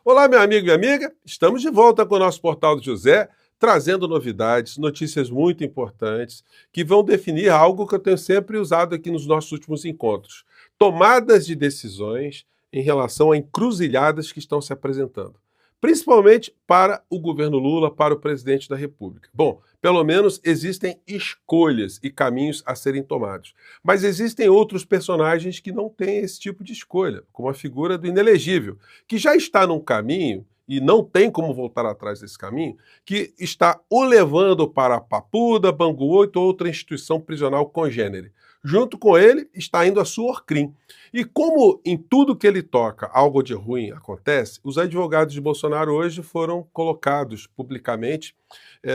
Olá, meu amigo e amiga, estamos de volta com o nosso Portal do José, trazendo novidades, notícias muito importantes, que vão definir algo que eu tenho sempre usado aqui nos nossos últimos encontros: tomadas de decisões em relação a encruzilhadas que estão se apresentando, principalmente para o governo Lula, para o presidente da República. Bom, pelo menos existem escolhas e caminhos a serem tomados. Mas existem outros personagens que não têm esse tipo de escolha, como a figura do inelegível, que já está num caminho, e não tem como voltar atrás desse caminho, que está o levando para a Papuda, Bangu 8 ou outra instituição prisional congênere. Junto com ele está indo a Suorcrim. E como em tudo que ele toca algo de ruim acontece, os advogados de Bolsonaro hoje foram colocados publicamente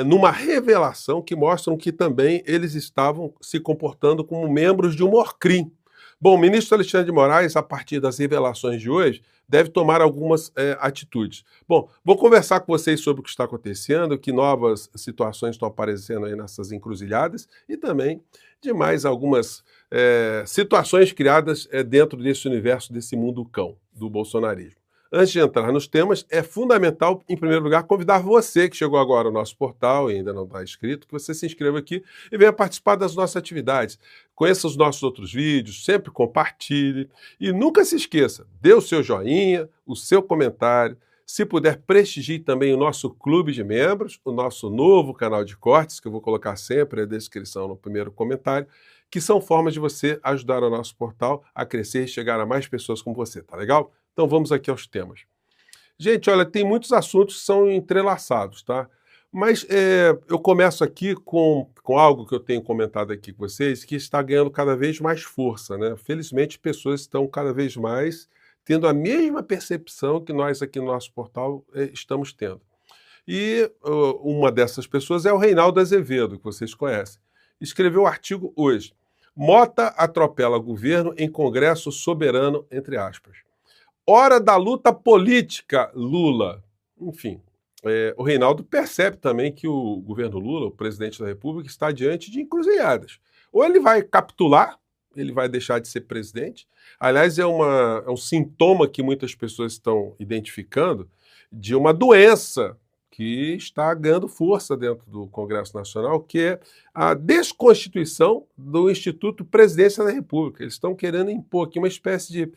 numa revelação que mostram que também eles estavam se comportando como membros de um Orcrim. Bom, o ministro Alexandre de Moraes, a partir das revelações de hoje, deve tomar algumas atitudes. Bom, vou conversar com vocês sobre o que está acontecendo, que novas situações estão aparecendo aí nessas encruzilhadas e também de mais algumas situações criadas dentro desse universo, desse mundo cão, do bolsonarismo. Antes de entrar nos temas, é fundamental, em primeiro lugar, convidar você que chegou agora ao nosso portal e ainda não está inscrito, que você se inscreva aqui e venha participar das nossas atividades. Conheça os nossos outros vídeos, sempre compartilhe e nunca se esqueça, dê o seu joinha, o seu comentário. Se puder, prestigie também o nosso clube de membros, o nosso novo canal de cortes, que eu vou colocar sempre na descrição no primeiro comentário, que são formas de você ajudar o nosso portal a crescer e chegar a mais pessoas como você, tá legal? Então vamos aqui aos temas. Gente, olha, tem muitos assuntos que são entrelaçados, tá? Mas eu começo aqui com algo que eu tenho comentado aqui com vocês, que está ganhando cada vez mais força, né? Felizmente, pessoas estão cada vez mais tendo a mesma percepção que nós aqui no nosso portal estamos tendo. E uma dessas pessoas é o Reinaldo Azevedo, que vocês conhecem. Escreveu um artigo hoje. Mota atropela governo em Congresso soberano, entre aspas. Hora da luta política, Lula. Enfim, o Reinaldo percebe também que o governo Lula, o presidente da República, está diante de encruzilhadas. Ou ele vai capitular, ele vai deixar de ser presidente. Aliás, é um sintoma que muitas pessoas estão identificando de uma doença que está ganhando força dentro do Congresso Nacional, que é a desconstituição do Instituto Presidência da República. Eles estão querendo impor aqui uma espécie de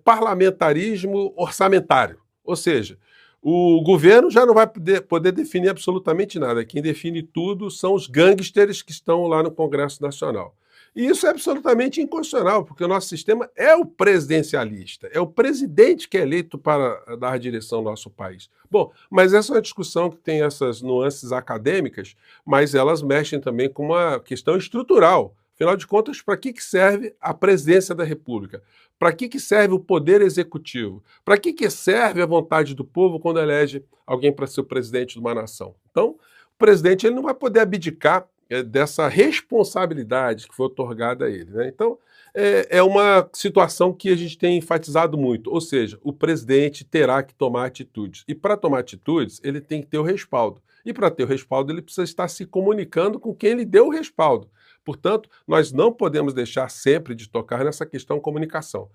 parlamentarismo orçamentário. Ou seja, o governo já não vai poder definir absolutamente nada. Quem define tudo são os gangsters que estão lá no Congresso Nacional. E isso é absolutamente inconstitucional, porque o nosso sistema é o presidencialista, é o presidente que é eleito para dar direção ao nosso país. Bom, mas essa é uma discussão que tem essas nuances acadêmicas, mas elas mexem também com uma questão estrutural. Afinal de contas, para que serve a presidência da República? Para que serve o poder executivo? Para que serve a vontade do povo quando elege alguém para ser o presidente de uma nação? Então, o presidente ele não vai poder abdicar dessa responsabilidade que foi otorgada a ele, né? Então, é uma situação que a gente tem enfatizado muito, ou seja, o presidente terá que tomar atitudes. E para tomar atitudes, ele tem que ter o respaldo. E para ter o respaldo, ele precisa estar se comunicando com quem lhe deu o respaldo. Portanto, nós não podemos deixar sempre de tocar nessa questão comunicação.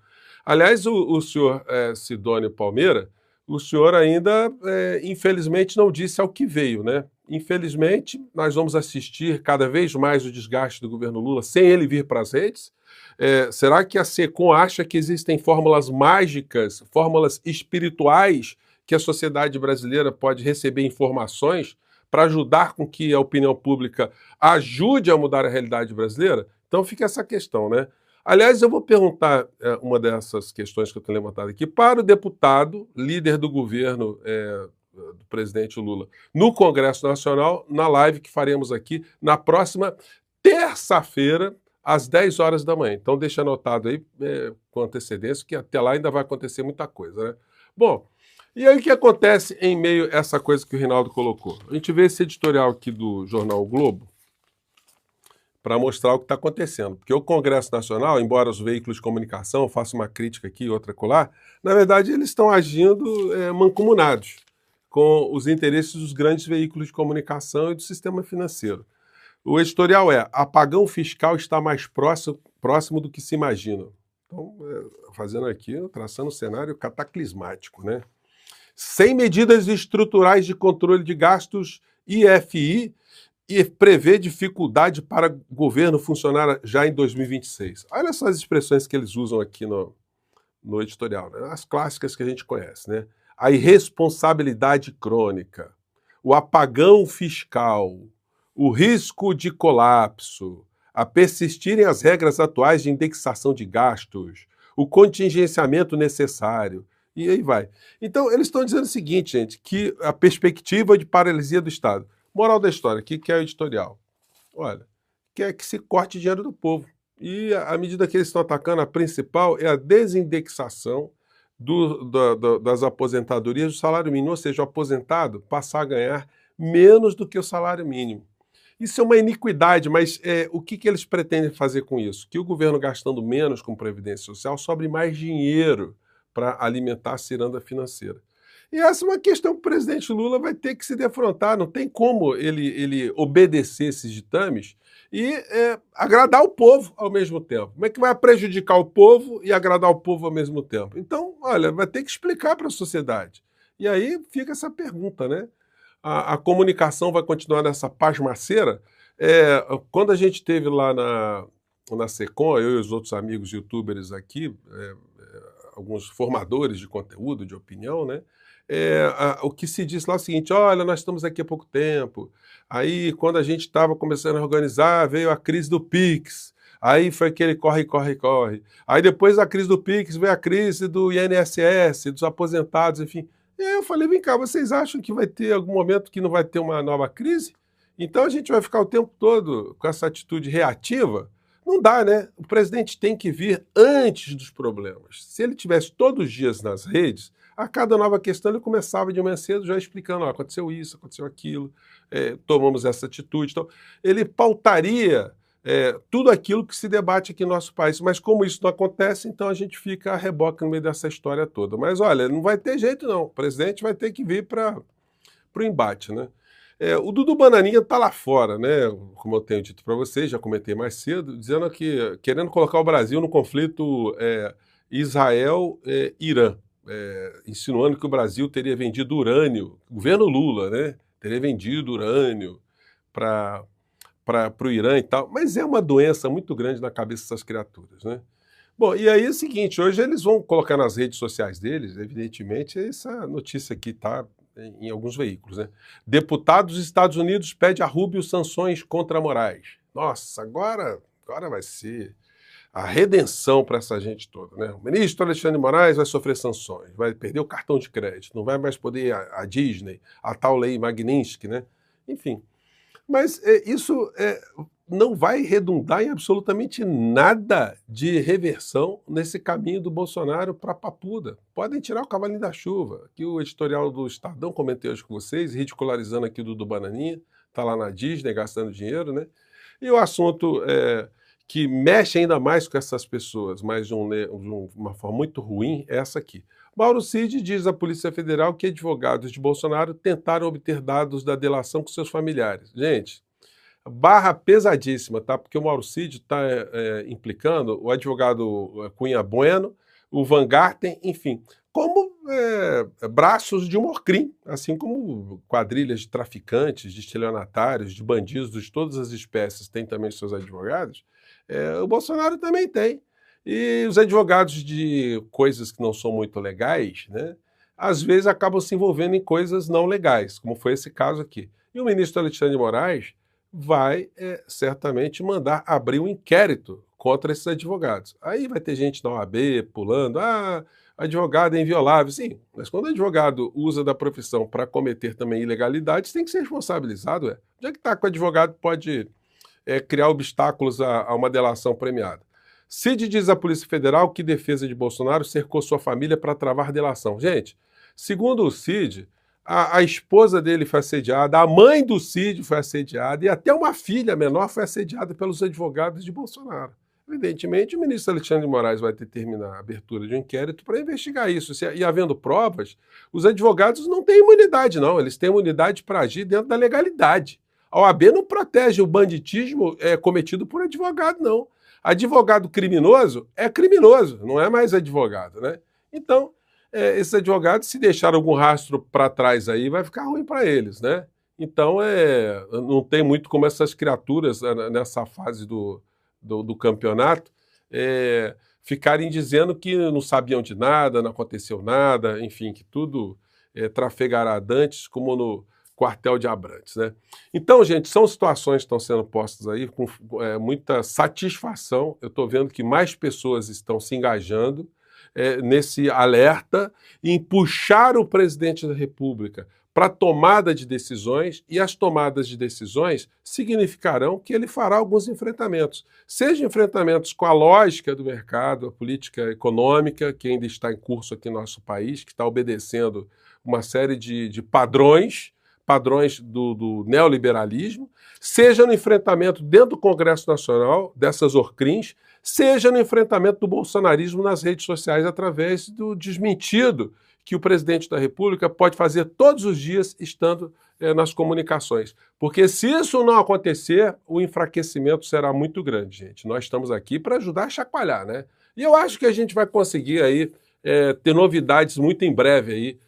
Aliás, o senhor Sidônio Palmeira, o senhor ainda, infelizmente, não disse ao que veio, né? Infelizmente, nós vamos assistir cada vez mais o desgaste do governo Lula sem ele vir para as redes. Será que a SECOM acha que existem fórmulas mágicas, fórmulas espirituais que a sociedade brasileira pode receber informações para ajudar com que a opinião pública ajude a mudar a realidade brasileira? Então fica essa questão, né? Aliás, eu vou perguntar uma dessas questões que eu tenho levantado aqui para o deputado, líder do governo do presidente Lula, no Congresso Nacional, na live que faremos aqui na próxima terça-feira, às 10 horas da manhã. Então deixa anotado aí com antecedência, que até lá ainda vai acontecer muita coisa, né? Bom, e aí o que acontece em meio a essa coisa que o Reinaldo colocou? A gente vê esse editorial aqui do jornal O Globo, para mostrar o que está acontecendo. Porque o Congresso Nacional, embora os veículos de comunicação façam uma crítica aqui e outra colar, na verdade eles estão agindo mancomunados com os interesses dos grandes veículos de comunicação e do sistema financeiro. O editorial é: apagão fiscal está mais próximo do que se imagina. Então, fazendo aqui, traçando um cenário cataclismático, né? sem medidas estruturais de controle de gastos IFI, e prevê dificuldade para o governo funcionar já em 2026. Olha só as expressões que eles usam aqui no editorial, né? As clássicas que a gente conhece, né? A irresponsabilidade crônica, o apagão fiscal, o risco de colapso, a persistirem as regras atuais de indexação de gastos, o contingenciamento necessário, e aí vai. Então, eles estão dizendo o seguinte, gente, que a perspectiva de paralisia do Estado. Moral da história, o que é o editorial? Olha, quer que se corte dinheiro do povo. E à medida que eles estão atacando, a principal é a desindexação das aposentadorias do salário mínimo, ou seja, o aposentado passar a ganhar menos do que o salário mínimo. Isso é uma iniquidade, mas o que eles pretendem fazer com isso? Que o governo gastando menos com Previdência Social sobre mais dinheiro para alimentar a ciranda financeira. E essa é uma questão que o presidente Lula vai ter que se defrontar, não tem como ele obedecer esses ditames e agradar o povo ao mesmo tempo. Como é que vai prejudicar o povo e agradar o povo ao mesmo tempo? Então, olha, vai ter que explicar para a sociedade. E aí fica essa pergunta, né? A comunicação vai continuar nessa pasmaceira? Quando a gente esteve lá na SECOM, eu e os outros amigos youtubers aqui, alguns formadores de conteúdo, de opinião, né? O que se disse lá é o seguinte: olha, nós estamos aqui há pouco tempo, aí quando a gente estava começando a organizar, veio a crise do Pix, aí foi aquele corre, corre, corre, aí depois da crise do Pix veio a crise do INSS, dos aposentados, enfim. E aí eu falei, vem cá, vocês acham que vai ter algum momento que não vai ter uma nova crise? Então a gente vai ficar o tempo todo com essa atitude reativa? Não dá, né? O presidente tem que vir antes dos problemas. Se ele tivesse todos os dias nas redes, a cada nova questão ele começava de manhã cedo já explicando, aconteceu isso, aconteceu aquilo, tomamos essa atitude. Então, ele pautaria tudo aquilo que se debate aqui no nosso país. Mas como isso não acontece, então a gente fica a reboque no meio dessa história toda. Mas olha, não vai ter jeito não, o presidente vai ter que vir para o embate, né? O Dudu Bananinha está lá fora, né? Como eu tenho dito para vocês, já comentei mais cedo, dizendo que querendo colocar o Brasil no conflito Israel-Irã. Insinuando que o Brasil teria vendido urânio, o governo Lula, né, teria vendido urânio para o Irã e tal, mas é uma doença muito grande na cabeça dessas criaturas, né? Bom, e aí é o seguinte, hoje eles vão colocar nas redes sociais deles, evidentemente, essa notícia aqui está em alguns veículos, né? Deputados dos Estados Unidos pede a Rubio sanções contra Moraes. Nossa, agora vai ser a redenção para essa gente toda, né? O ministro Alexandre de Moraes vai sofrer sanções, vai perder o cartão de crédito, não vai mais poder ir a Disney, a tal lei Magnitsky, né? Enfim, mas isso não vai redundar em absolutamente nada de reversão nesse caminho do Bolsonaro para a Papuda. Podem tirar o cavalinho da chuva. Aqui o editorial do Estadão, comentei hoje com vocês, ridicularizando aqui o Dudu Bananinha, tá lá na Disney gastando dinheiro, né? E o assunto que mexe ainda mais com essas pessoas, mas de uma forma muito ruim, é essa aqui. Mauro Cid diz à Polícia Federal que advogados de Bolsonaro tentaram obter dados da delação com seus familiares. Gente, barra pesadíssima, tá? Porque o Mauro Cid está implicando o advogado Cunha Bueno, o Van Garten, enfim, como braços de um Orcrim, assim como quadrilhas de traficantes, de estelionatários, de bandidos de todas as espécies têm também seus advogados. O Bolsonaro também tem. E os advogados de coisas que não são muito legais, né, às vezes acabam se envolvendo em coisas não legais, como foi esse caso aqui. E o ministro Alexandre de Moraes vai certamente mandar abrir um inquérito contra esses advogados. Aí vai ter gente da OAB pulando, advogado é inviolável. Sim, mas quando o advogado usa da profissão para cometer também ilegalidades, tem que ser responsabilizado. Onde é que está que o advogado pode criar obstáculos a uma delação premiada? Cid diz à Polícia Federal que defesa de Bolsonaro cercou sua família para travar delação. Gente, segundo o Cid, a esposa dele foi assediada, a mãe do Cid foi assediada e até uma filha menor foi assediada pelos advogados de Bolsonaro. Evidentemente, o ministro Alexandre de Moraes vai determinar a abertura de um inquérito para investigar isso. E havendo provas, os advogados não têm imunidade, não. Eles têm imunidade para agir dentro da legalidade. A OAB não protege o banditismo cometido por advogado, não. Advogado criminoso é criminoso, não é mais advogado, né? Então, esses advogados, se deixar algum rastro para trás aí, vai ficar ruim para eles, né? Então, não tem muito como essas criaturas, nessa fase do campeonato, ficarem dizendo que não sabiam de nada, não aconteceu nada, enfim, que tudo trafegará dantes, como no quartel de Abrantes, né? Então, gente, são situações que estão sendo postas aí com muita satisfação. Eu estou vendo que mais pessoas estão se engajando nesse alerta em puxar o presidente da República para tomada de decisões, e as tomadas de decisões significarão que ele fará alguns enfrentamentos. Seja enfrentamentos com a lógica do mercado, a política econômica, que ainda está em curso aqui no nosso país, que está obedecendo uma série de padrões do neoliberalismo, seja no enfrentamento dentro do Congresso Nacional, dessas orcrins, seja no enfrentamento do bolsonarismo nas redes sociais através do desmentido que o presidente da República pode fazer todos os dias estando nas comunicações. Porque se isso não acontecer, o enfraquecimento será muito grande, gente. Nós estamos aqui para ajudar a chacoalhar, né? E eu acho que a gente vai conseguir aí ter novidades muito em breve aí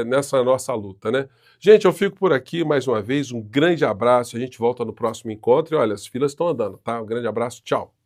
nessa nossa luta, né? Gente, eu fico por aqui mais uma vez. Um grande abraço. A gente volta no próximo encontro. E olha, as filas estão andando, tá? Um grande abraço. Tchau.